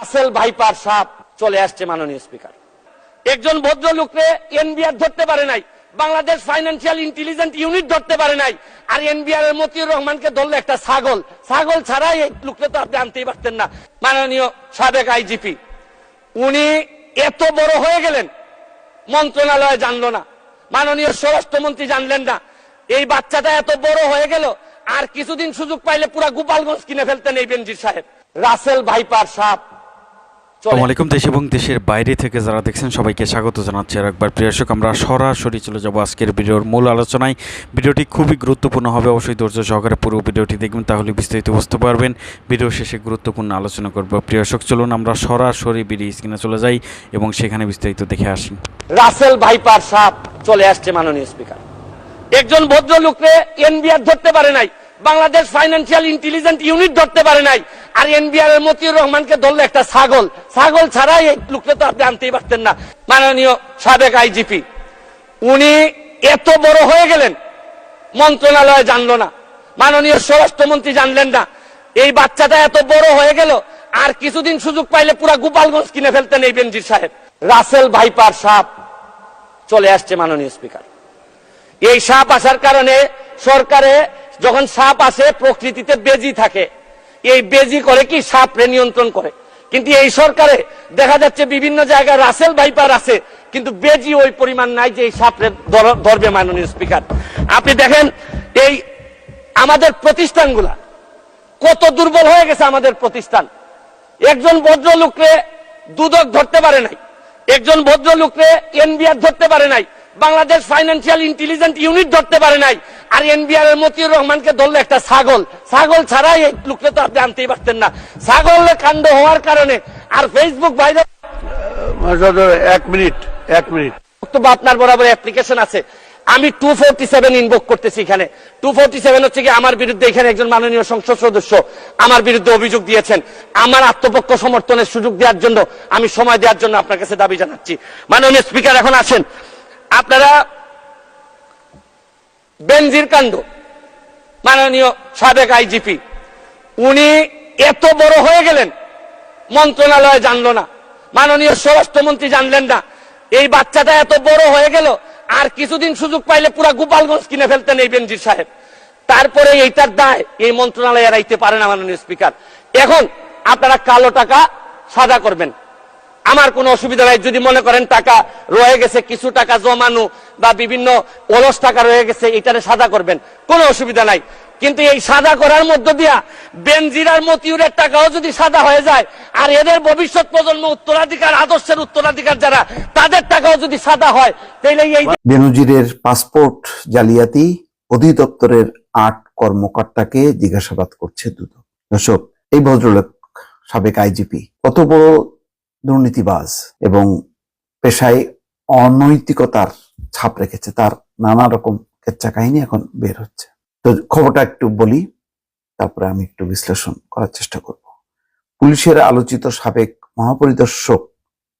Russell viper সাপ চলে আসছে মাননীয় স্পিকার। একজন ভদ্রলোককে এনবিআর ধরতে পারে নাই, বাংলাদেশ ফাইন্যান্সিয়াল ইন্টেলিজেন্স ইউনিট ধরতে পারে নাই, আর এনবিআর এর মতিউর রহমানকে ধরলো একটা ছাগল। ছাগল ছাড়া এই লোককে তো আপনি আনতেই পারতেন না। মাননীয় সাবেক আইজিপি উনি এত বড় হয়ে গেলেন, মন্ত্রণালয় জানলো না, মাননীয় স্বরাষ্ট্রমন্ত্রী জানলেন না। এই বাচ্চাটা এত বড় হয়ে গেল, আর কিছুদিন সুযোগ পাইলে পুরা গোপালগঞ্জ কিনে ফেলতেন এই বেনজির সাহেব। রাসেল ভাইপার সাপ। আসসালামু আলাইকুম। দেশ এবং দেশের বাইরে থেকে যারা দেখছেন সবাইকে স্বাগত জানাচ্ছি আর একবার। প্রিয় দর্শক, আমরা সরাসরি চলে যাব আজকের ভিডিওর মূল আলোচনায়। ভিডিওটি খুবই গুরুত্বপূর্ণ হবে, অবশ্যই ধৈর্য সহকারে পুরো ভিডিওটি দেখবেন, তাহলে বিস্তারিত বুঝতে পারবেন। ভিডিও শেষে গুরুত্বপূর্ণ আলোচনা করব। প্রিয় দর্শক, চলুন আমরা সরাসরি ভিডিও স্ক্রিনে চলে যাই এবং সেখানে বিস্তারিত দেখে আসি। রাসেল ভাইপার সাপ চলে আসছে মাননীয় স্পিকার। একজন ভদ্রলোককে এনবিআর ধরতে পারে নাই, বাংলাদেশ ফাইন্যান্সিয়াল ইন্টেলিজেন্স ইউনিট ধরতে পারে নাই, আর এনবিআর এর মতিউর রহমানকে ধরলো একটা ছাগল। ছাগল ছাড়া এই লোককে তো আপনি আনতেই পারতেন না। মাননীয় সাবেক আইজিপি উনি এত বড় হয়ে গেলেন, মন্ত্রণালয় জানলো না, মাননীয় স্বরাষ্ট্রমন্ত্রী জানলেন না। এই বাচ্চাটা এত বড় হয়ে গেল, আর কিছুদিন সুযোগ পাইলে পুরা গোপালগঞ্জ কিনে ফেলতেন এই বেনজির সাহেব। রাসেল ভাইপার সাপ চলে আসছে মাননীয় স্পিকার। এই সাপ আসার কারণে সরকারে যখন সাপ আসে প্রকৃতিতে বেজি থাকে, এই বেজি করে কি সাপরে নিয়ন্ত্রণ করে। কিন্তু এই সরকারে দেখা যাচ্ছে বিভিন্ন জায়গায় রাসেল ভাইপার আছে, কিন্তু বেজি ওই পরিমাণ নাই যে এই সাপরে ধরবে। মাননীয় স্পিকার, আপনি দেখেন এই আমাদের প্রতিষ্ঠানগুলা কত দুর্বল হয়ে গেছে। আমাদের প্রতিষ্ঠান একজন ভদ্রলোককে দুদক ধরতে পারে নাই, একজন ভদ্রলোককে এনবিআর ধরতে পারে নাই, বাংলাদেশ ফাইন্যান্সিয়াল ইন্টেলিজেন্স ইউনিট ধরতে পারে নাই, আর এনবিআর এর মতিউর রহমানকে ধরলো একটা ছাগল। ছাগল ছাড়া এই লোককে তো আপনি আনতেই পারতেন না। ছাগল কাণ্ড হওয়ার কারণে আর ফেসবুক ভাইরাল। এক মিনিট বক্তব্য আপনার বরাবর অ্যাপ্লিকেশন আছে। আমি 247 ইনভোক করতেছি। এখানে 247 হচ্ছে কি আমার বিরুদ্ধে এখানে একজন মাননীয় সংসদ সদস্য আমার বিরুদ্ধে অভিযোগ দিয়েছেন। আমার আত্মপক্ষ সমর্থনের সুযোগ দেওয়ার জন্য, আমি সময় দেওয়ার জন্য আপনার কাছে দাবি জানাচ্ছি। মাননীয় স্পিকার, এখন আসেন আপনারা বেনজির কাণ্ড। মাননীয় সাবেক আইজিপি উনি এত বড় হয়ে গেলেন, মন্ত্রণালয় জানলো না, মাননীয় স্বরাষ্ট্রমন্ত্রী জানলেন না। এই বাচ্চাটা এত বড় হয়ে গেল, আর কিছুদিন সুযোগ পাইলে পুরা গোপালগঞ্জ কিনে ফেলতেন এই বেনজির সাহেব। তারপরে এইটার দায় এই মন্ত্রণালয় এড়াইতে পারে না। মাননীয় স্পিকার, এখন আপনারা কালো টাকা সাদা করবেন, আমার কোনো অসুবিধা নাই। যদি মনে করেন টাকা রয়ে গেছে, কিছু টাকা জমানো বা বিভিন্ন অলস টাকা রয়ে গেছে, এটারে সাদা করবেন, কোনো অসুবিধা নাই। কিন্তু এই সাদা করার মধ্য দিয়া বেনজির আর মতিউরের টাকাও যদি সাদা হয়ে যায়, আর এদের ভবিষ্যৎ প্রজন্ম উত্তরাধিকার, আদর্শের উত্তরাধিকার যারা, তাদের টাকাও যদি সাদা হয়, তাহলে এই বেনজিরের পাসপোর্ট জালিয়াতি অধিদপ্তরের ৮ কর্মকর্তাকে জিজ্ঞাসাবাদ করছে দুদক। দর্শক, এই ভদ্রলোক সাবেক আইজিপি কত বড় দুর্নীতিবাজ এবং পেশায় অনৈতিকতার ছাপ রেখেছে, তার নানা রকম কেচ্চা কাহিনী এখন বের হচ্ছে। তো খবরটা একটু বলি, তারপরে আমি একটু বিশ্লেষণ করার চেষ্টা করব। পুলিশের আলোচিত সাবেক মহাপরিদর্শক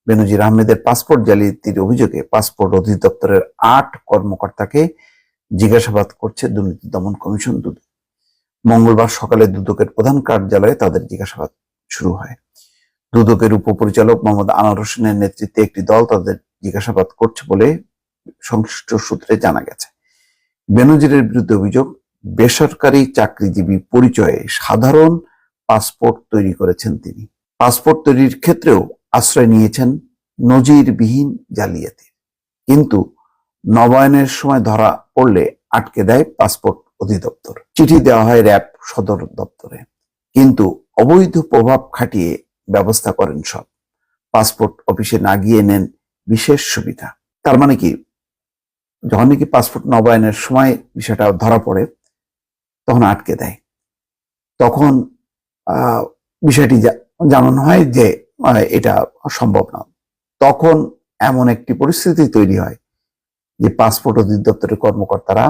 বেনজির আহমেদের পাসপোর্ট জালিয়াতির অভিযোগে পাসপোর্ট অধিদপ্তরের ৮ কর্মকর্তাকে জিজ্ঞাসাবাদ করছে দুর্নীতি দমন কমিশন দুদক। মঙ্গলবার সকালে দুদকের প্রধান কার্যালয়ে তাদের জিজ্ঞাসাবাদ শুরু হয়। দুদকের উপপরিচালক মোহাম্মদ আনোয়ার হোসেনের নেতৃত্বে একটি দল তাদের জিজ্ঞাসাবাদ করছে বলে সংশ্লিষ্ট সূত্রে জানা গেছে। বেনজিরের বিরুদ্ধে অভিযোগ, বেসরকারি চাকরিজীবী পরিচয়ে সাধারণ পাসপোর্ট তৈরি করেছেন তিনি। পাসপোর্ট তৈরির ক্ষেত্রেও আশ্রয় নিয়েছেন নজিরবিহীন জালিয়াতি, কিন্তু নবায়নের সময় ধরা পড়লে আটকে দেয় পাসপোর্ট অধিদপ্তর। চিঠি দেওয়া হয় র্যাব সদর দপ্তরে, কিন্তু অবৈধ প্রভাব খাটিয়ে ব্যবস্থা করেন সব। পাসপোর্ট অফিসে না গিয়ে নেন বিশেষ সুবিধা। তার মানে কি, যখন নাকি পাসপোর্ট নবায়নের সময় বিষয়টা ধরা পড়ে, তখন আটকে দেয়। তখন বিষয়টি জানানো হয় যে এটা সম্ভব না। তখন এমন একটি পরিস্থিতি তৈরি হয় যে পাসপোর্ট অধিদপ্তরের কর্মকর্তারা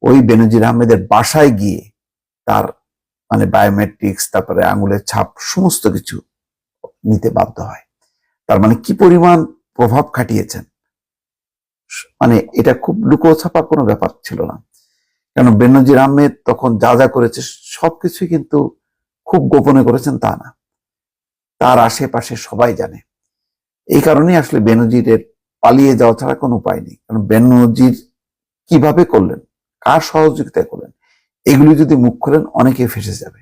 ওই বেনজির আহমেদের বাসায় গিয়ে তার বায়োমেট্রিক্স, তারপরে আঙুলের ছাপ, সমস্ত কিছু নিতে বাধ্য হয়। তার মানে কি পরিমাণ প্রভাব খাটিয়েছেন। এটা খুব লুকোছাপা কোনো ব্যাপার ছিল না, কারণ বেনজির আহমেদ তখন যা যা করেছে সবকিছুই কিন্তু খুব গোপনে করেছেন তা না। তার আশেপাশে সবাই জানে। এই কারণেই আসলে বেনজিরের পালিয়ে যাওয়া ছাড়া কোনো উপায় নেই। কারণ বেনজির কিভাবে করলেন, কার সহযোগিতায় করলেন, এগুলি যদি মুখ খোলেন অনেকে ফেসে যাবে।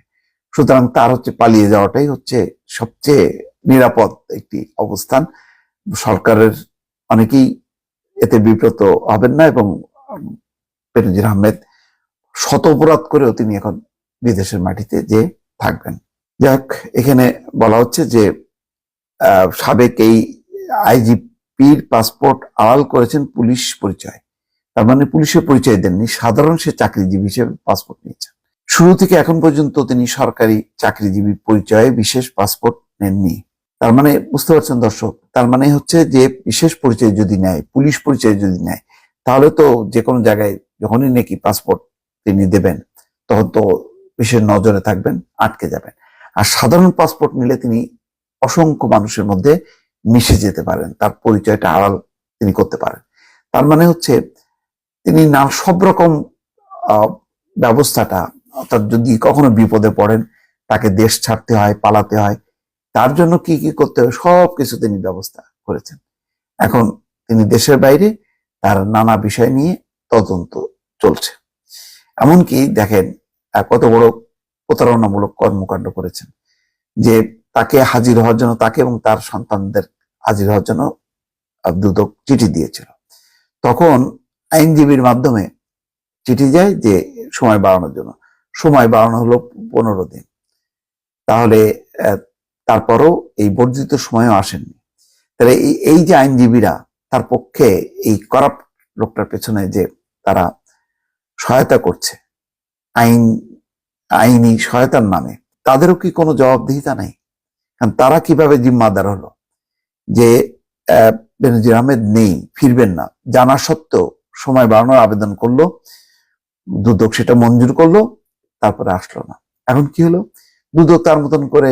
সুতরাং তার পালিয়ে যাওয়াটাই হচ্ছে সবচেয়ে নিরাপদ একটি অবস্থান। সরকারের অনেকেই এতে বিব্রত হবেন না, এবং বেনজির আহমেদ শত অপরাধ করেও তিনি এখন বিদেশের মাটিতে যে থাকবেন। যাক, এখানে বলা হচ্ছে যে সাবেক এই আইজিপির পাসপোর্ট আড়াল করেছেন পুলিশ পরিচয়। তার মানে পুলিশের পরিচয় দেননি, সাধারণ সে চাকরিজীবী হিসেবে পাসপোর্ট নিয়েছেন। শুরু থেকে এখন পর্যন্ত তিনি সরকারি চাকরিজীবী পরিচয়ে বিশেষ পাসপোর্ট নেননি। তার মানে বুঝতে পারছেন দর্শক, তার মানে হচ্ছে যে বিশেষ পরিচয় যদি নেয়, পুলিশ পরিচয় যদি নেয়, তাহলে তো যে কোনো জায়গায় যখনই নাকি পাসপোর্ট তিনি দেবেন তখন তো বিশেষ নজরে থাকবেন, আটকে যাবেন। আর সাধারণ পাসপোর্ট নিলে তিনি অসংখ্য মানুষের মধ্যে মিশে যেতে পারেন, তার পরিচয়টা আড়াল তিনি করতে পারেন। তার মানে হচ্ছে তিনি না সব রকম ব্যবস্থাটা, অর্থাৎ যদি কখনো বিপদে পড়েন, তাকে দেশ ছাড়তে হয়, পালাতে হয়, তার জন্য কি কি করতে হয় সবকিছু তিনি ব্যবস্থা করেছেন। এখন তিনি দেশের বাইরে, তার নানা বিষয় নিয়ে তদন্ত চলছে। এমনকি দেখেন কত বড় প্রতারণামূলক কর্মকাণ্ড করেছেন, যে তাকে হাজির হওয়ার জন্য, তাকে এবং তার সন্তানদের হাজির হওয়ার জন্য দুদক চিঠি দিয়েছিল। তখন আইনজীবীর মাধ্যমে চিঠি যায় যে সময় বাড়ানোর জন্য, সময় বাড়ানো হলো 15 দিন। তাহলে তারপরও এই বর্ধিত সময়ও আসেননি। তাহলে এই যে আইনজীবীরা তার পক্ষে এই করাপ্ট লোকটার পেছনে যে তারা সহায়তা করছে আইনি সহায়তার নামে, তাদেরও কি কোনো জবাবদিহিতা নাই? কারণ তারা কিভাবে জিম্মাদার হলো যে বেনজির আহমেদ নেই, ফিরবেন না, জানা সত্ত্বেও সময় বাড়ানোর আবেদন করলো, দুদক সেটা মঞ্জুর করলো, তারপরে আসলো না। এখন কি হলো? দুদক তার মতন করে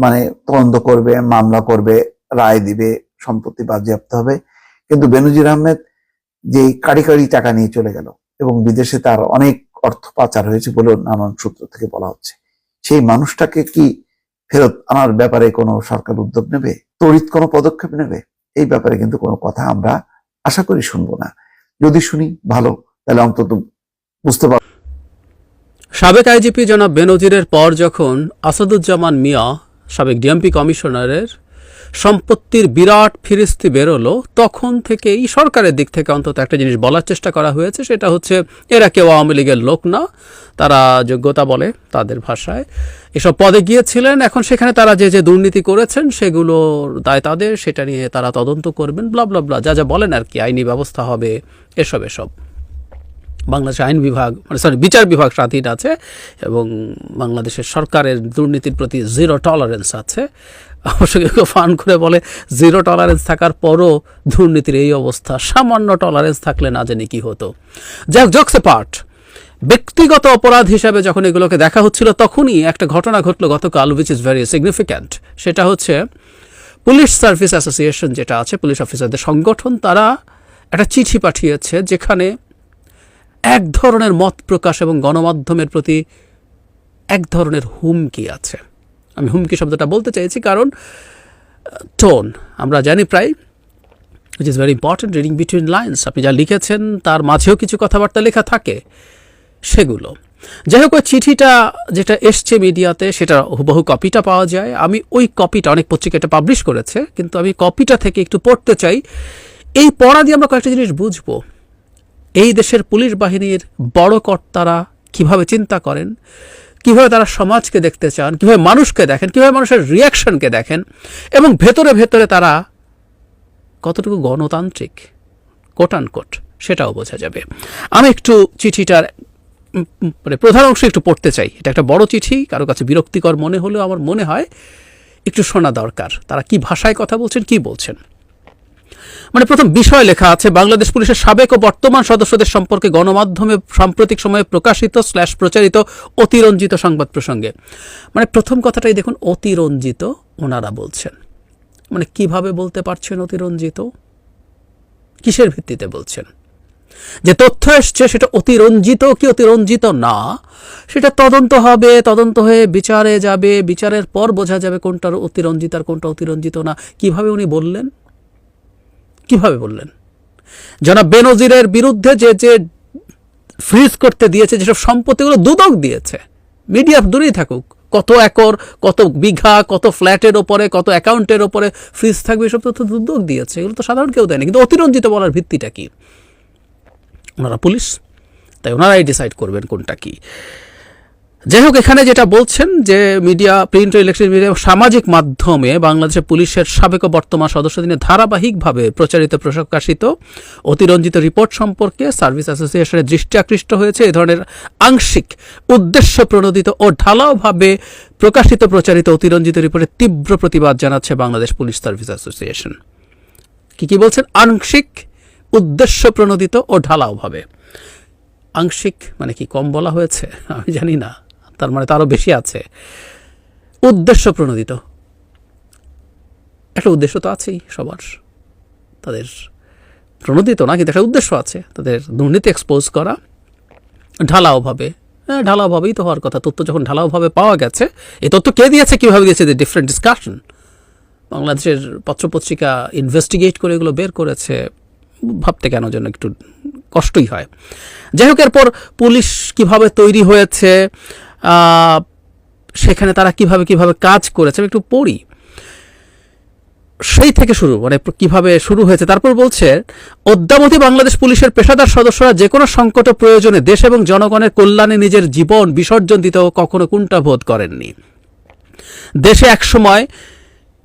মানে তদন্ত করবে, মামলা করবে, রায় দিবে, সম্পত্তি বাজেয়াপ্ত হবে। কিন্তু বেনজির আহমেদ যে কাড়ি কাড়ি টাকা নিয়ে চলে গেল এবং বিদেশে তার অনেক অর্থ পাচার হয়েছে বলে নানান সূত্র থেকে বলা হচ্ছে, সেই মানুষটাকে কি ফেরত আনার ব্যাপারে কোনো সরকার উদ্যোগ নেবে, তড়িৎ কোনো পদক্ষেপ নেবে? এই ব্যাপারে কিন্তু কোনো কথা আমরা আশা করি শুনবো না। যদি শুনি ভালো, তাহলে অন্তত বুঝতে পারব। সাবেক আইজিপি জনাব বেনজিরের পর যখন আসাদুজ্জামান মিয়া সাবেক ডিএমপি কমিশনারের সম্পত্তির বিরাট ফিরিস্তি বেরোলো, তখন থেকেই সরকারের দিক থেকে অন্তত একটা জিনিস বলার চেষ্টা করা হয়েছে, সেটা হচ্ছে এরা কেউ আওয়ামী লীগের লোক না, তারা যোগ্যতা বলে তাদের ভাষায় এসব পদে গিয়েছিলেন। এখন সেখানে তারা যে যে দুর্নীতি করেছেন সেগুলোর দায় তাদের, সেটা নিয়ে তারা তদন্ত করবেন, ব্লা ব্লা ব্লা, যা যা বলেন আর কি, আইনি ব্যবস্থা হবে, এসব। বাংলাদেশের আইন বিভাগ বিচার বিভাগ স্বাধীন আছে এবং বাংলাদেশের সরকারের দুর্নীতির প্রতি 0 টলারেন্স আছে। অবশ্য কেউ ফান করে বলে 0 টলারেন্স থাকার পরও দুর্নীতির এই অবস্থা, সামান্য টলারেন্স থাকলে না জানি কি হতো। যাক, জোকস পার্ট, ব্যক্তিগত অপরাধ হিসাবে যখন এগুলোকে দেখা হচ্ছিল, তখনই একটা ঘটনা ঘটলো গতকাল, উইচ ইজ ভেরি সিগনিফিক্যান্ট। সেটা হচ্ছে পুলিশ সার্ভিস অ্যাসোসিয়েশন যেটা আছে, পুলিশ অফিসারদের সংগঠন, তারা একটা চিঠি পাঠিয়েছে যেখানে এক ধরনের মত প্রকাশ এবং গণমাধ্যমের প্রতি এক ধরনের হুমকি আছে। আমি হুমকি শব্দটা বলতে চাইছি কারণ টোন আমরা জানি প্রায়, which is very important, reading between lines. আপনি যা লিখেছেন তার মাঝেও কিছু কথাবার্তা লেখা থাকে, সেগুলো। যাই হোক, ওই চিঠিটা যেটা এসছে মিডিয়াতে, সেটা হুবহু কপিটা পাওয়া যায়। আমি ওই কপিটা, অনেক পত্রিকা এটা পাবলিশ করেছে, কিন্তু আমি কপিটা থেকে একটু পড়তে চাই। এই পড়া দিয়ে আমরা কয়েকটা জিনিস বুঝবো। এই দেশের পুলিশ বাহিনীর বড় কর্তারা কিভাবে চিন্তা করেন, কিভাবে তারা সমাজকে দেখতে চান, কিভাবে মানুষকে দেখেন, কিভাবে মানুষের রিয়াকশনকে দেখেন, এবং ভেতরে ভেতরে তারা কতটুকু গণতান্ত্রিক কোট আনকোট, সেটাও বোঝা যাবে। আমি একটু চিঠিটার মানে প্রধান অংশ একটু পড়তে চাই। এটা একটা বড় চিঠি, কারো কাছে বিরক্তিকর মনে হলেও আমার মনে হয় একটু শোনা দরকার, তারা কি ভাষায় কথা বলছেন, কি বলছেন। মানে প্রথম বিষয় লেখা আছে, বাংলাদেশ পুলিশের সাবেক ও বর্তমান সদস্যদের সম্পর্কে গণমাধ্যমে সাম্প্রতিক সময়ে প্রকাশিত / প্রচারিত অতিরঞ্জিত সংবাদ প্রসঙ্গে। মানে প্রথম কথাটাই দেখুন, অতিরঞ্জিত ওনারা বলছেন। মানে কিভাবে বলতে পারছেন অতিরঞ্জিত, কিসের ভিত্তিতে বলছেন? যে তথ্য এসছে সেটা অতিরঞ্জিত কি অতিরঞ্জিত না, সেটা তদন্ত হবে, তদন্ত হয়ে বিচারে যাবে, বিচারের পর বোঝা যাবে কোনটা অতিরঞ্জিত আর কোনটা অতিরঞ্জিত না। কিভাবে উনি বললেন, কিভাবে বললেন? জনাব বেনজিরের বিরুদ্ধে যে যে ফ্রিজ করতে দিয়েছে, যেসব সম্পত্তিগুলো দুদক দিয়েছে, মিডিয়া দূরেই থাকুক, কত একর, কত বিঘা, কত ফ্ল্যাটের ওপরে, কত অ্যাকাউন্টের ওপরে ফ্রিজ থাকবে, এসব তো দুদক দিয়েছে, এগুলো তো সাধারণ কেউ দেয়নি। কিন্তু অতিরঞ্জিত বলার ভিত্তিটা কি? ওনারা পুলিশ, তাই ওনারাই ডিসাইড করবেন কোনটা কি। যাই হোক, এখানে যেটা বলছেন যে মিডিয়া, প্রিন্ট ও ইলেকট্রনিক মিডিয়া, সামাজিক মাধ্যমে বাংলাদেশের পুলিশের সাবেক ও বর্তমান সদস্যদের নিয়ে ধারাবাহিকভাবে প্রকাশিত অতিরঞ্জিত রিপোর্ট সম্পর্কে সার্ভিস অ্যাসোসিয়েশনের দৃষ্টি আকৃষ্ট হয়েছে। এ ধরনের আংশিক, উদ্দেশ্য প্রণোদিত ও ঢালাওভাবে প্রচারিত অতিরঞ্জিত রিপোর্টের তীব্র প্রতিবাদ জানাচ্ছে বাংলাদেশ পুলিশ সার্ভিস অ্যাসোসিয়েশন। কি বলছেন? আংশিক, উদ্দেশ্য প্রণোদিত ও ঢালাওভাবে। আংশিক মানে কি কম বলা হয়েছে? আমি জানি না, তার মানে তারও বেশি আছে। উদ্দেশ্য প্রণোদিত, একটা উদ্দেশ্য তো আছেই সবার, তাদের প্রণোদিত না কিন্তু একটা উদ্দেশ্য আছে, তাদের দুর্নীতি এক্সপোজ করা। ঢালাওভাবে, ঢালাওভাবেই তো হওয়ার কথা। তথ্য যখন ঢালাওভাবে পাওয়া গেছে, এই তথ্য কে দিয়েছে, কীভাবে দিয়েছে, ডিফারেন্ট ডিসকাশন। বাংলাদেশের পত্রপত্রিকা ইনভেস্টিগেট করে এগুলো বের করেছে, ভাবতে কেন যেন একটু কষ্টই হয়। যাই হোক, এরপর পুলিশ কিভাবে তৈরি হয়েছে, সেখানে তারা কিভাবে কাজ করেছে, আমি একটু পড়ি, সেই থেকে শুরু, মানে কিভাবে শুরু হয়েছে। তারপর বলছে, অদ্যাবধি বাংলাদেশ পুলিশের পেশাদার সদস্যরা যে কোনো সংকট প্রয়োজনে দেশ এবং জনগণের কল্যাণে নিজের জীবন বিসর্জন দিতেও কখনো কুণ্ঠাবোধ করেননি। দেশে একসময়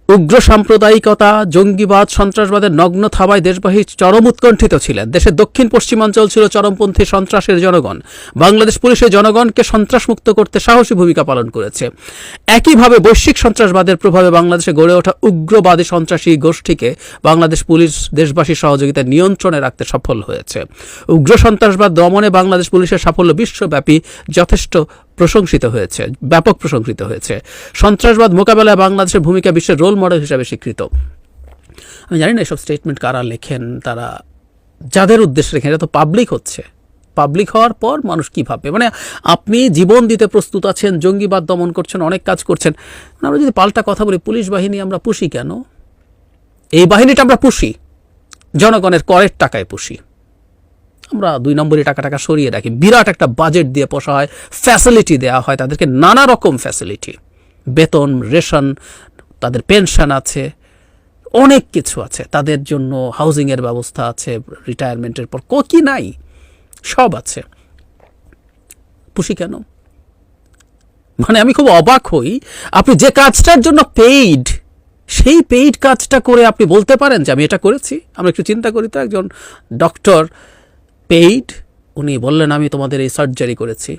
উগ্র সাম্প্রদায়িকতা, জঙ্গিবাদ, সন্ত্রাসবাদের নগ্ন থাবায় দেশবাসী চরম উৎকণ্ঠিত ছিলেন। দেশের দক্ষিণ পশ্চিমাঞ্চল ছিল চরমপন্থী সন্ত্রাসের জনগণ। বাংলাদেশ পুলিশের জনগণকে সন্ত্রাসমুক্ত করতে সাহসী ভূমিকা পালন করেছে। একইভাবে বৈশ্বিক সন্ত্রাসবাদের প্রভাবে বাংলাদেশে গড়ে ওঠা উগ্রবাদী সন্ত্রাসী গোষ্ঠীকে বাংলাদেশ পুলিশ দেশবাসীর সহযোগিতায় নিয়ন্ত্রণে রাখতে সফল হয়েছে। উগ্র সন্ত্রাসবাদ দমনে বাংলাদেশ পুলিশের সাফল্য বিশ্বব্যাপী যথেষ্ট প্রশংসিত হয়েছে, ব্যাপক প্রশংসিত হয়েছে। সন্ত্রাসবাদ মোকাবেলায় বাংলাদেশের ভূমিকা বিশ্বের রোল মডেল হিসাবে স্বীকৃত। আমি জানি না এসব স্টেটমেন্ট কারা লেখেন, তারা যাদের উদ্দেশ্যে লেখেন, এটা তো পাবলিক হচ্ছে। পাবলিক হওয়ার পর মানুষ কী ভাববে? মানে আপনি জীবন দিতে প্রস্তুত আছেন, জঙ্গিবাদ দমন করছেন, অনেক কাজ করছেন। আমরা যদি পাল্টা কথা বলি, পুলিশ বাহিনী আমরা পুষি কেন? এই বাহিনীটা আমরা পুষি জনগণের করের টাকায় পুষি। আমরা 2 নম্বরই টাকা সরিয়ে রাখি, বিরাট একটা বাজেট দিয়ে পোষা হয়, ফ্যাসিলিটি দেওয়া হয় তাদেরকে, নানা রকম ফ্যাসিলিটি, বেতন, রেশন, তাদের পেনশন আছে, অনেক কিছু আছে, তাদের জন্য হাউজিংয়ের ব্যবস্থা আছে, রিটায়ারমেন্টের পর কি নাই, সব আছে। পুষি কেন? মানে আমি খুব অবাক হই, আপনি যে কাজটার জন্য পেইড, সেই পেইড কাজটা করে আপনি বলতে পারেন যে আমি এটা করেছি। আমরা একটু চিন্তা করি তো, একজন ডক্টর পেইড, উনি বললেন আমি তোমাদের এই সার্জারি করেছি।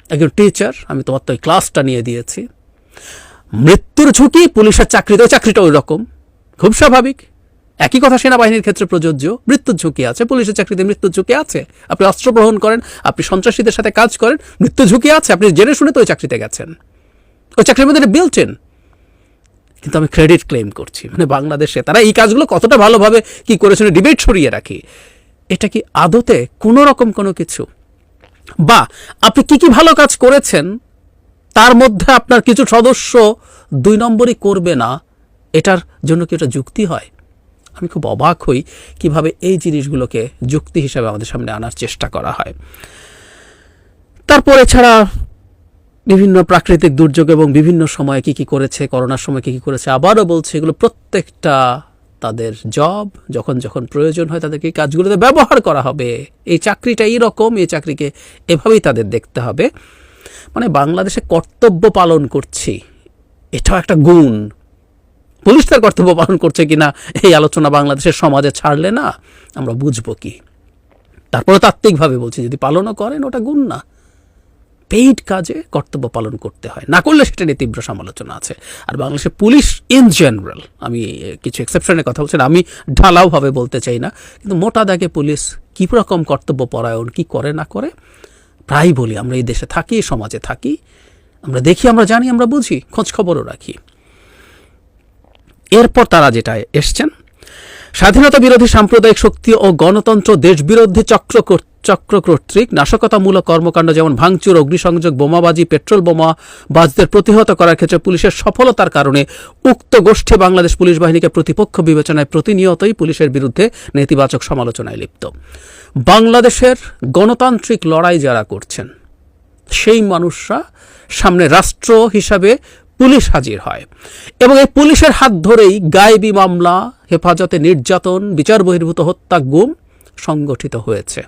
একজন টিচার, আমি তোমার তো এই ক্লাসটা নিয়ে দিয়েছি। মৃত্যুর ঝুঁকি, পুলিশের চাকরিতে চাকরিটা ওই রকম, খুব স্বাভাবিক। একই কথা সেনাবাহিনীর ক্ষেত্রে প্রযোজ্য। মৃত্যুর ঝুঁকি আছে, পুলিশের চাকরিতে মৃত্যুর ঝুঁকি আছে। আপনি অস্ত্র গ্রহণ করেন, আপনি সন্ত্রাসীদের সাথে কাজ করেন, মৃত্যুর ঝুঁকি আছে। আপনি জেনে শুনে তো ওই চাকরিতে গেছেন, ওই চাকরির মধ্যে বিল্ট ইন। কিন্তু আমি ক্রেডিট ক্লেম করছি, মানে বাংলাদেশে তারা এই কাজগুলো কতটা ভালোভাবে কি করেছেন ডিবেট সরিয়ে রাখি। এটা কি আদতে কোনো রকম কোনো কিছু? বা আপনি কি ভালো কাজ করেছেন, তার মধ্যে আপনার কিছু সদস্য 2 নম্বরই করবে না, এটার জন্য কি এটা যুক্তি হয়? আমি খুব অবাক হই কিভাবে এই জিনিসগুলোকে যুক্তি হিসাবে আমাদের সামনে আনার চেষ্টা করা হয়। তারপর এছাড়া বিভিন্ন প্রাকৃতিক দুর্যোগ এবং বিভিন্ন সময়ে কি করেছে, করোনার সময় কি করেছে, আবারও বলছে এগুলো প্রত্যেকটা তাদের জব, যখন যখন প্রয়োজন হয় তাদেরকে এই কাজগুলোতে ব্যবহার করা হবে। এই চাকরিটা এইরকম, এই চাকরিকে এভাবেই তাদের দেখতে হবে। মানে বাংলাদেশে কর্তব্য পালন করছি, এটাও একটা গুণ। পুলিশ তার কর্তব্য পালন করছে কিনা এই আলোচনা বাংলাদেশের সমাজে ছাড়লে না আমরা বুঝবো কি। তারপরে তাত্ত্বিকভাবে বলছি, যদি পালনও করেন ওটা গুণ না। পেইড কাজে কর্তব্য পালন করতে হয়, না করলে সেটা নিয়ে তীব্র সমালোচনা আছে। আর বাংলাদেশের পুলিশ ইন জেনারেল, আমি কিছু এক্সেপশনের কথা বলছি, আমি ঢালাওভাবে বলতে চাই না, কিন্তু মোটা দাগে পুলিশ কী রকম কর্তব্য পরায়ণ, কি করে না করে প্রায় বলি। আমরা এই দেশে থাকি, সমাজে থাকি, আমরা দেখি, আমরা জানি, আমরা বুঝি, খোঁজ খবরও রাখি। এরপর তারা যেটা এসছেন, স্বাধীনতা বিরোধী সাম্প্রদায়িক শক্তি ও গণতন্ত্র দেশবিরোধী চক্র কর্তৃক নাশকতামূলক কর্মকাণ্ড যেমন ভাঙচুর, অগ্নিসংযোগ, বোমাবাজি, পেট্রোল বোমাবাজদের প্রতিহত করার ক্ষেত্রে পুলিশের সফলতার কারণে উক্ত গোষ্ঠী বাংলাদেশ পুলিশ বাহিনীকে প্রতিপক্ষ বিবেচনায় প্রতিনিয়তই পুলিশের বিরুদ্ধে নেতিবাচক সমালোচনায় লিপ্ত। বাংলাদেশের গণতান্ত্রিক লড়াই যারা করছেন সেই মানুষরা সামনে রাষ্ট্র হিসাবে পুলিশ হাজির হয় এবং এই পুলিশের হাত ধরেই গায়েবী মামলা, হেফাজতে নির্যাতন, বিচার বহির্ভূত হত্যা, গুম সংগঠিত হয়েছে।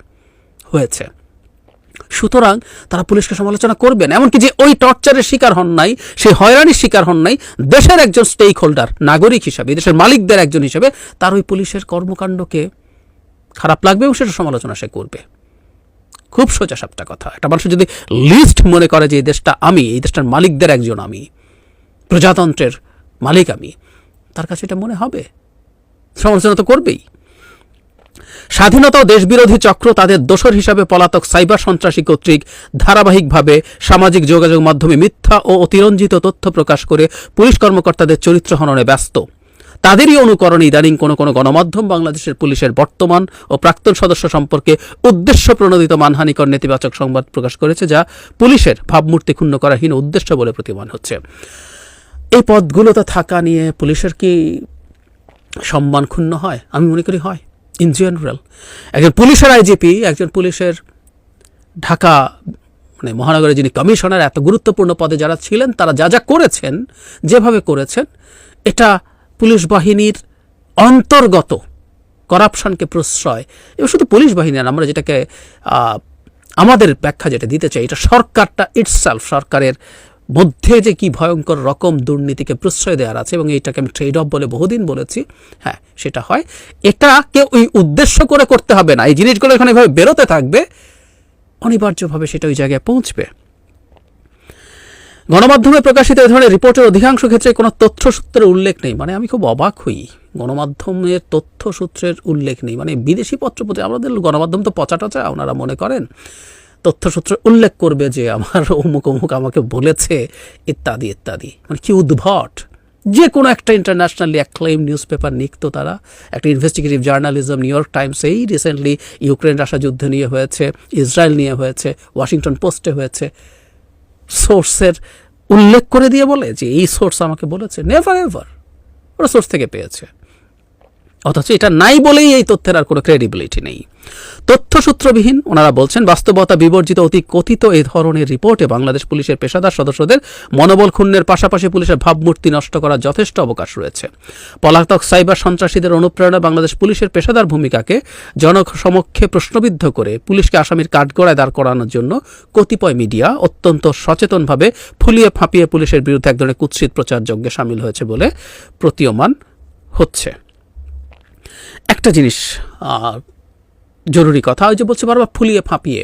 সুতরাং তারা পুলিশকে সমালোচনা করবেন, এমনকি যে ওই টর্চারের শিকার হন নাই, সেই হয়রানির শিকার হন নাই, দেশের একজন স্টেক হোল্ডার, নাগরিক হিসাবে, দেশের মালিকদের একজন হিসেবে তার ওই পুলিশের কর্মকাণ্ডকে খারাপ লাগবে এবং সেটা সমালোচনা সে করবে। খুব সোজা সাপটা কথা। একটা মানুষ যদি লিস্ট মনে করে যে এই দেশটা আমি, এই দেশটার মালিকদের একজন আমি, প্রজাতন্ত্রের মালিক আমি, তার কাছে এটা মনে হবে, সমালোচনা তো করবেই। স্বাধীনতা ও দেশবিরোধী চক্র তাদের দোসর হিসাবে পলাতক সাইবার সন্ত্রাসী কর্তৃক ধারাবাহিকভাবে সামাজিক যোগাযোগ মাধ্যমে মিথ্যা ও অতিরঞ্জিত তথ্য প্রকাশ করে পুলিশ কর্মকর্তাদের চরিত্র হননে ব্যস্ত। তাদেরই অনুকরণে ইদানিং কোনো কোনো গণমাধ্যম বাংলাদেশের পুলিশের বর্তমান ও প্রাক্তন সদস্য সম্পর্কে উদ্দেশ্য প্রণোদিত মানহানিকর নেতিবাচক সংবাদ প্রকাশ করেছে, যা পুলিশের ভাবমূর্তি ক্ষুণ্ণ করার হীন উদ্দেশ্য বলে প্রতীয়মান হচ্ছে। এই পদগুলোতে থাকা নিয়ে পুলিশের কি সম্মান ক্ষুণ্ণ হয়? আমি মনে করি হয়। ইন জেনারেল একজন পুলিশের আইজিপি, একজন পুলিশের ঢাকা মহানগরের যিনি কমিশনার, এত গুরুত্বপূর্ণ পদে যারা ছিলেন, তারা যা যা করেছেন, যেভাবে করেছেন, এটা পুলিশ বাহিনীর অন্তর্গত করাপশনকে প্রশ্রয়, এবং শুধু পুলিশ বাহিনী না, আমরা যেটাকে আমাদের ব্যাখ্যা যেটা দিতে চাই, এটা সরকারটা ইটসেলফ, সরকারের মধ্যে যে কি ভয়ঙ্কর রকম দুর্নীতিকে প্রশ্রয় দেওয়ার আছে, এবং এইটাকে আমি ট্রেড অফ বলে বহুদিন বলেছি। হ্যাঁ, সেটা হয়। এটাকে ওই উদ্দেশ্য করে করতে হবে না, এই জিনিসগুলো এখানে এভাবে বেরোতে থাকবে, অনিবার্যভাবে সেটা ওই জায়গায় পৌঁছবে। গণমাধ্যমে প্রকাশিত এই ধরনের রিপোর্টের অধিকাংশ ক্ষেত্রে কোনো তথ্যসূত্রের উল্লেখ নেই। আমি খুব অবাক হই, গণমাধ্যমের তথ্যসূত্রের উল্লেখ নেই। বিদেশি পত্রপত্রিকা, আমাদের গণমাধ্যম তো পচা টচা, ওনারা মনে করেন তথ্যসূত্রের উল্লেখ করবে যে আমার অমুক অমুক আমাকে বলেছে, ইত্যাদি ইত্যাদি। কি উদ্ভট! যে কোনো একটা ইন্টারন্যাশনালি অ্যাক্লেইম নিউজ পেপার নিকতো, তারা একটা investigative journalism, new York Times, এই রিসেন্টলি ইউক্রেন রাশিয়া যুদ্ধ নিয়ে হয়েছে, ইসরায়েল নিয়ে হয়েছে, ওয়াশিংটন পোস্টে হয়েছে, সোর্সের উল্লেখ করে দিয়ে বলে যে এই সোর্স আমাকে বলেছে। নেভার এভার, ওরা সোর্স থেকে পেয়েছে। অথচ এটা নাই বলেই এই তথ্যের আর কোনো ক্রেডিবিলিটি নেই। তথ্যসূত্রবিহীন, ওনারা বলছেন, বাস্তবতা বিবর্জিত অতি কথিত এই ধরনের রিপোর্টে বাংলাদেশ পুলিশের পেশাদার সদস্যদের মনোবল ক্ষুণ্ণের পাশাপাশি পুলিশের ভাবমূর্তি নষ্ট করার যথেষ্ট অবকাশ রয়েছে। পলাতক সাইবার সন্ত্রাসীদের অনুপ্রেরণা বাংলাদেশ পুলিশের পেশাদার ভূমিকাকে জনসমক্ষে প্রশ্নবিদ্ধ করে পুলিশকে আসামির কাঠগড়ায় দাঁড় করানোর জন্য কতিপয় মিডিয়া অত্যন্ত সচেতনভাবে ফুলিয়ে ফাঁপিয়ে পুলিশের বিরুদ্ধে এক ধরনের কুৎসিত প্রচার যজ্ঞে সামিল হয়েছে বলে প্রতীয়মান হচ্ছে। একটা জিনিস জরুরি কথা, ওই যে বলছে বারবার ফুলিয়ে ফাঁপিয়ে,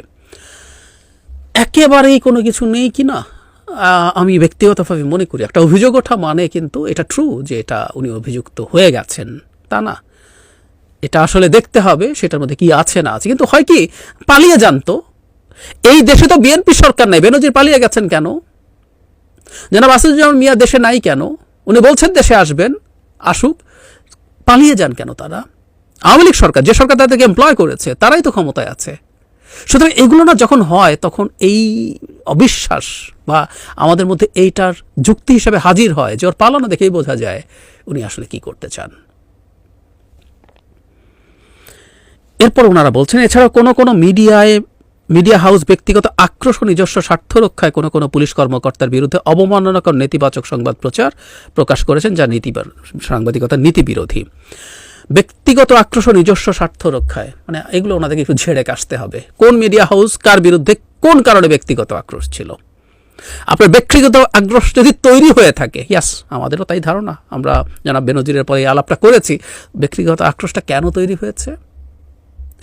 একেবারেই কোনো কিছু নেই কিনা আমি ব্যক্তিগতভাবে মনে করি। একটা অভিযোগ ওঠা মানে কিন্তু এটা ট্রু যে এটা উনি অভিযুক্ত হয়ে গেছেন, তা না। এটা আসলে দেখতে হবে সেটার মধ্যে কি আছে না আছে। কিন্তু হয় কি, পালিয়ে যান তো। এই দেশে তো বিএনপি সরকার নেই, বেনজির পালিয়ে গেছেন কেন? জনাব আসাদুজ্জামান মিয়া দেশে নাই কেন? উনি বলছেন দেশে আসবেন, আসুক। পালিয়ে যান কেন তারা? আওয়ামী লীগ সরকার, যে সরকার তাদেরকে এমপ্লয় করেছে, তারাই তো ক্ষমতায় আছে। সুতরাং এগুলো না যখন হয়, তখন এই অবিশ্বাস বা আমাদের মধ্যে এইটার যুক্তি হিসাবে হাজির হয় যে ওর পালানো দেখেই বোঝা যায় উনি আসলে কি করতে চান। এরপর ওনারা বলছেন, এছাড়াও কোনো মিডিয়া হাউস ব্যক্তিগত আক্রোশ ও নিজস্ব স্বার্থ রক্ষায় কোনো পুলিশ কর্মকর্তার বিরুদ্ধে অবমাননাকর নেতিবাচক সংবাদ প্রকাশ করেছেন, যা সাংবাদিকতার নীতি বিরোধী। ব্যক্তিগত আক্রোশ ও নিজস্ব স্বার্থ রক্ষায় এগুলো ওনাদেরকে একটু ঝেড়ে কাশতে হবে। কোন মিডিয়া হাউস কার বিরুদ্ধে কোন কারণে ব্যক্তিগত আক্রোশ ছিল? আপনার ব্যক্তিগত আক্রোশ যদি তৈরি হয়ে থাকে, ইয়াস, আমাদেরও তাই ধারণা, আমরা জনাব বেনজিরের পরে এই আলাপটা করেছি, ব্যক্তিগত আক্রোশটা কেন তৈরি হয়েছে?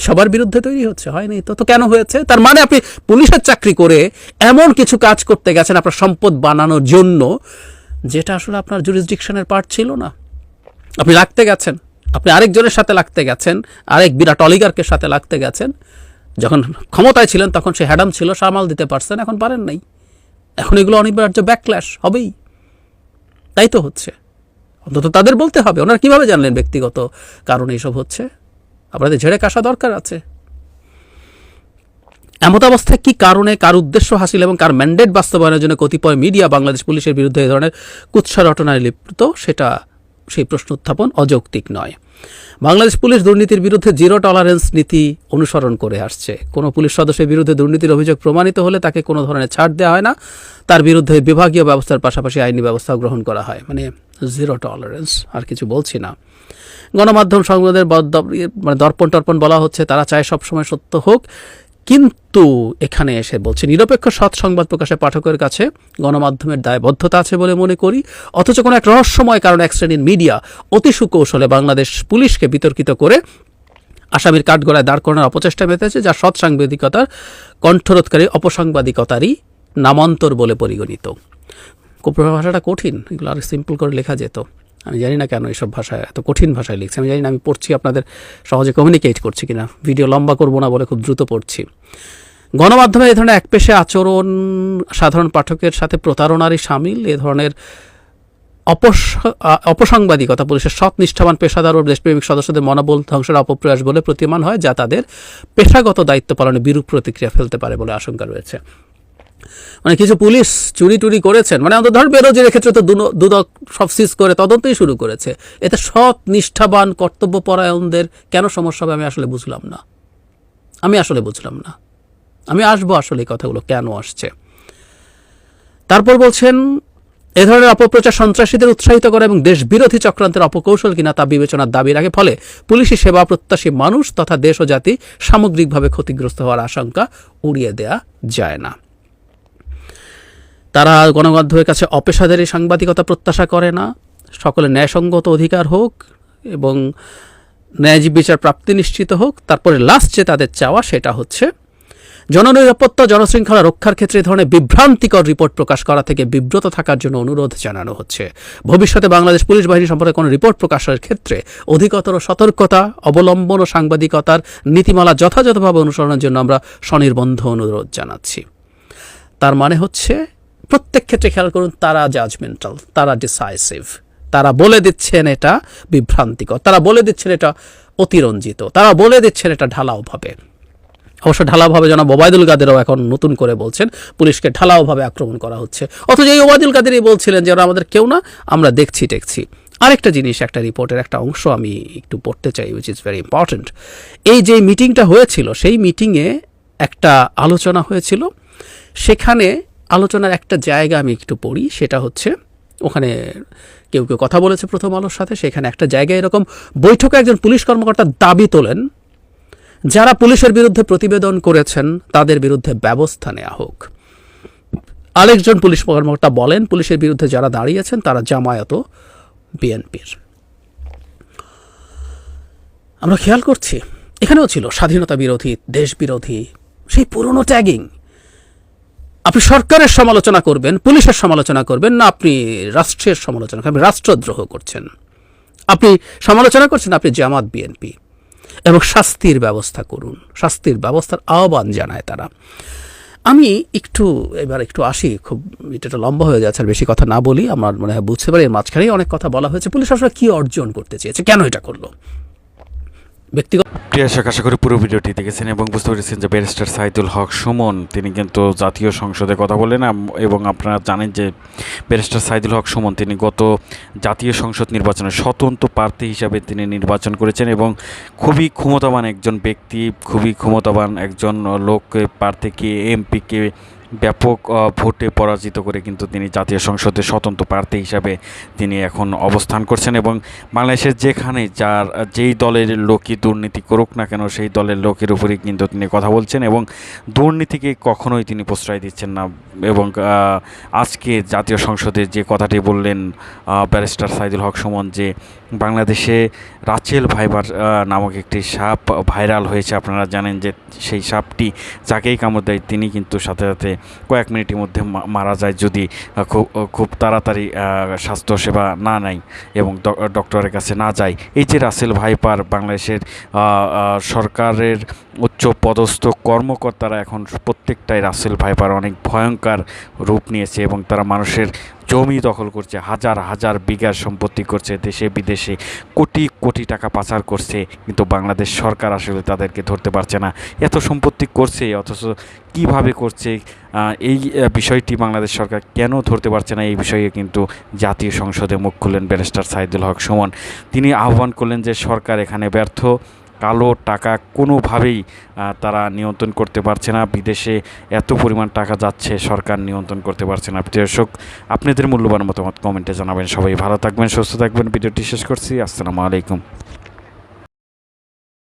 সবার বিরুদ্ধে তৈরি হচ্ছে, হয়নি তো কেন হয়েছে? তার মানে আপনি পুলিশের চাকরি করে এমন কিছু কাজ করতে গেছেন আপনার সম্পদ বানানোর জন্য, যেটা আসলে আপনার জুরিসডিকশনের পার্ট ছিল না। আপনি লাগতে গেছেন, আপনি আরেকজনের সাথে লাগতে গেছেন, আরেক বিরাট অলিগার্কের সাথে লাগতে গেছেন। যখন ক্ষমতায় ছিলেন তখন সে হ্যাডাম ছিল, সামাল দিতে পারছেন, এখন পারেন নাই। এখন এগুলো অনিবার্য ব্যাকল্যাশ হবেই, তাই তো হচ্ছে। অন্তত তাদের বলতে হবে। ওনারা কিভাবে জানলেন ব্যক্তিগত কারণে এইসব হচ্ছে? আপনাদের ঝেড়ে কাশা দরকার আছে। এমত অবস্থায় কি কারণে, কার উদ্দেশ্য হাসিল এবং কার ম্যান্ডেট বাস্তবায়নের জন্য কতিপয় মিডিয়া বাংলাদেশ পুলিশের বিরুদ্ধে এই ধরনের কুৎসা রটনায় লিপ্ত, সেই প্রশ্ন উত্থাপন অযৌক্তিক নয়। বাংলাদেশ পুলিশ দুর্নীতির বিরুদ্ধে জিরো টলারেন্স নীতি অনুসরণ করে আসছে। কোনো পুলিশ সদস্যের বিরুদ্ধে দুর্নীতির অভিযোগ প্রমাণিত হলে তাকে কোনো ধরনের ছাড় দেওয়া হয় না, তার বিরুদ্ধে বিভাগীয় ব্যবস্থার পাশাপাশি আইনি ব্যবস্থাও গ্রহণ করা হয়। মানে জিরো টলারেন্স, আর কিছু বলছি না। গণমাধ্যম সংবাদের দর্পণ টর্পণ বলা হচ্ছে, তারা চায় সবসময় সত্য হোক, কিন্তু এখানে এসে বলছে নিরপেক্ষ সৎ সংবাদ প্রকাশে পাঠকের কাছে গণমাধ্যমের দায়বদ্ধতা আছে বলে মনে করি। অথচ কোনো এক রহস্যময় কারণে এক শ্রেণীর মিডিয়া অতি সুকৌশলে বাংলাদেশ পুলিশকে বিতর্কিত করে আসামির কাঠগড়ায় দাঁড় করানোর অপচেষ্টা মেতেছে, যা সৎ সাংবাদিকতার কণ্ঠরোধকারী অপসাংবাদিকতারই নামান্তর বলে পরিগণিত। ভাষাটা কঠিন, এগুলো আর সিম্পল করে লেখা যেত। আমি জানি না কেন এইসব ভাষায় এত কঠিন ভাষায় লিখছি। আমি জানি না আমি পড়ছি আপনাদের সহজে কমিউনিকেট করছি কিনা। ভিডিও লম্বা করবো না বলে খুব দ্রুত পড়ছি। গণমাধ্যমে এই ধরনের একপেশে আচরণ সাধারণ পাঠকের সাথে প্রতারণারই সামিল। এ ধরনের অপসাংবাদিকতা পুলিশের সৎ নিষ্ঠাবান পেশাদার ও দেশপ্রেমিক সদস্যদের মনোবল ধ্বংসের অপপ্রয়াস বলে প্রতীয়মান হয়, যা তাদের পেশাগত দায়িত্ব পালনে বিরূপ প্রতিক্রিয়া ফেলতে পারে বলে আশঙ্কা রয়েছে। মানে কিছু পুলিশ চুরি টুরি করেছেন, মানে অন্তত ধর বেরোজির ক্ষেত্রে তো দুদক সব সিজ করে তদন্তই শুরু করেছে। এতে সৎ নিষ্ঠাবান কর্তব্যপরায়ণদের কেন সমস্যা হবে আমি আসলে বুঝলাম না। আমি আসবো আসলে এই কথাগুলো কেন আসছে। তারপর বলছেন, এ ধরনের অপপ্রচার সন্ত্রাসীদের উৎসাহিত করে এবং দেশবিরোধী চক্রান্তের অপকৌশল কিনা তা বিবেচনার দাবি রাখে। ফলে পুলিশি সেবা প্রত্যাশী মানুষ তথা দেশ ও জাতি সামগ্রিকভাবে ক্ষতিগ্রস্ত হওয়ার আশঙ্কা উড়িয়ে দেয়া যায় না। তারা গণমাধ্যমের কাছে অপেশাদারী সাংবাদিকতা প্রত্যাশা করে না। সকলের ন্যায়সঙ্গত অধিকার হোক এবং ন্যায় বিচার প্রাপ্তি নিশ্চিত হোক। তারপরে লাস্ট যে তাদের চাওয়া সেটা হচ্ছে জননিরাপত্তা জনশৃঙ্খলা রক্ষার ক্ষেত্রে এই ধরনের বিভ্রান্তিকর রিপোর্ট প্রকাশ করা থেকে বিব্রত থাকার জন্য অনুরোধ জানানো হচ্ছে। ভবিষ্যতে বাংলাদেশ পুলিশ বাহিনী সম্পর্কে কোনো রিপোর্ট প্রকাশের ক্ষেত্রে অধিকতর সতর্কতা অবলম্বন ও সাংবাদিকতার নীতিমালা যথাযথভাবে অনুসরণের জন্য আমরা স্বনির্বন্ধ অনুরোধ জানাচ্ছি। তার মানে হচ্ছে প্রত্যেক ক্ষেত্রে খেয়াল করুন, তারা জাজমেন্টাল, তারা ডিসাইসিভ, তারা বলে দিচ্ছেন এটা বিভ্রান্তিকর, তারা বলে দিচ্ছেন এটা অতিরঞ্জিত, তারা বলে দিচ্ছেন এটা ঢালাওভাবে। অবশ্য ঢালাওভাবে জনাব ওবায়দুল কাদেরও এখন নতুন করে বলছেন পুলিশকে ঢালাওভাবে আক্রমণ করা হচ্ছে। অথচ এই ওবায়দুল কাদেরই বলছিলেন যে ওরা আমাদের কেউ না, আমরা দেখছি টেকছি। আরেকটা জিনিস, একটা রিপোর্টের একটা অংশ আমি একটু পড়তে চাই, উইচ ইজ ভেরি ইম্পর্টেন্ট। এই যে মিটিংটা হয়েছিল, সেই মিটিংয়ে একটা আলোচনা হয়েছিল। সেখানে আলোচনার একটা জায়গা আমি একটু পড়ি, সেটা হচ্ছে ওখানে কেউ কেউ কথা বলেছে প্রথম আলোর সাথে। সেখানে একটা জায়গায় এরকম বৈঠকে একজন পুলিশ কর্মকর্তা দাবি তোলেন, যারা পুলিশের বিরুদ্ধে প্রতিবেদন করেছেন তাদের বিরুদ্ধে ব্যবস্থা নেওয়া হোক। আরেকজন পুলিশ কর্মকর্তা বলেন, পুলিশের বিরুদ্ধে যারা দাঁড়িয়েছেন তারা জামায়াত ও বিএনপির। আমরা খেয়াল করছি এখানেও ছিল স্বাধীনতা বিরোধী, দেশ বিরোধী, সেই পুরনো ট্যাগিং। আপনি সরকারের সমালোচনা করবেন, পুলিশের সমালোচনা করবেন না, আপনি রাষ্ট্রের সমালোচনা করবেন, রাষ্ট্রদ্রোহ করছেন। আপনি সমালোচনা করছেন, আপনি জামাত বিএনপি। এবং শাস্তির ব্যবস্থা করুন, শাস্তির ব্যবস্থার আহ্বান জানায় তারা। আমি এবার একটু আসি, খুব এটা লম্বা হয়ে যাচ্ছে, আর বেশি কথা না বলি। আমার মনে হয় বুঝতে পারি এর মাঝখানেই অনেক কথা বলা হয়েছে। পুলিশ আসলে কি অর্জন করতে চেয়েছে, কেন এটা করলো, ব্যক্তিগত। প্রিয় দর্শক, আশা করি পুরো ভিডিওটি দেখেছেন এবং বুঝতে পেরেছেন যে ব্যারিস্টার সাইদুল হক সুমন তিনি কিন্তু জাতীয় সংসদে কথা বলেন। এবং আপনারা জানেন যে ব্যারিস্টার সাইদুল হক সুমন তিনি গত জাতীয় সংসদ নির্বাচনে স্বতন্ত্র প্রার্থী হিসাবে তিনি নির্বাচন করেছেন এবং খুবই ক্ষমতাবান একজন ব্যক্তি, খুবই ক্ষমতাবান একজন লোক প্রার্থীকে, এমপিকে ব্যাপক ভোটে পরাজিত করে কিন্তু তিনি জাতীয় সংসদে স্বতন্ত্র প্রার্থী হিসাবে তিনি এখন অবস্থান করছেন। এবং বাংলাদেশের যেই দলের লোকই দুর্নীতি করুক না কেন, সেই দলের লোকের উপরেই কিন্তু তিনি কথা বলছেন এবং দুর্নীতিকে কখনোই তিনি প্রশ্রয় দিচ্ছেন না। এবং আজকে জাতীয় সংসদে যে কথাটি বললেন ব্যারিস্টার সাইদুল হক সুমন, যে বাংলাদেশে রাচেল ভাইপার নামক একটি সাপ ভাইরাল হয়েছে। আপনারা জানেন যে সেই সাপটি যাকেই কামড় দেয় তিনি কিন্তু সাথে সাথে কয়েক মিনিটের মধ্যে মারা যায়, যদি খুব তাড়াতাড়ি স্বাস্থ্যসেবা না নেয় এবং ডক্টরের কাছে না যায়। এই যে রাসেল ভাইপার বাংলাদেশের সরকারের উচ্চ পদস্থ কর্মকর্তারা এখন প্রত্যেকটাই রাসেল ভাইপার অনেক ভয়ঙ্কর রূপ নিয়েছে এবং তারা মানুষের জমি দখল করছে, হাজার হাজার বিঘার সম্পত্তি করছে, দেশে বিদেশে কোটি কোটি টাকা পাচার করছে, কিন্তু বাংলাদেশ সরকার আসলে তাদেরকে ধরতে পারছে না। এত সম্পত্তি করছে অথচ কিভাবে করছে এই বিষয়টি বাংলাদেশ সরকার কেন ধরতে পারছে না, এই বিষয়ে কিন্তু জাতীয় সংসদে মুখ খুললেন ব্যারিস্টার সাইদুল হক সুমন। তিনি আহ্বান করলেন যে সরকার এখানে ব্যর্থ, কালো টাকা কোনোভাবেই তারা নিয়ন্ত্রণ করতে পারছে না, বিদেশে এত পরিমাণ টাকা যাচ্ছে সরকার নিয়ন্ত্রণ করতে পারছে না। দর্শক, আপনাদের মূল্যবান মতামত কমেন্টে জানাবেন। সবাই ভালো থাকবেন, সুস্থ থাকবেন। ভিডিওটি শেষ করছি। আসসালামু আলাইকুম।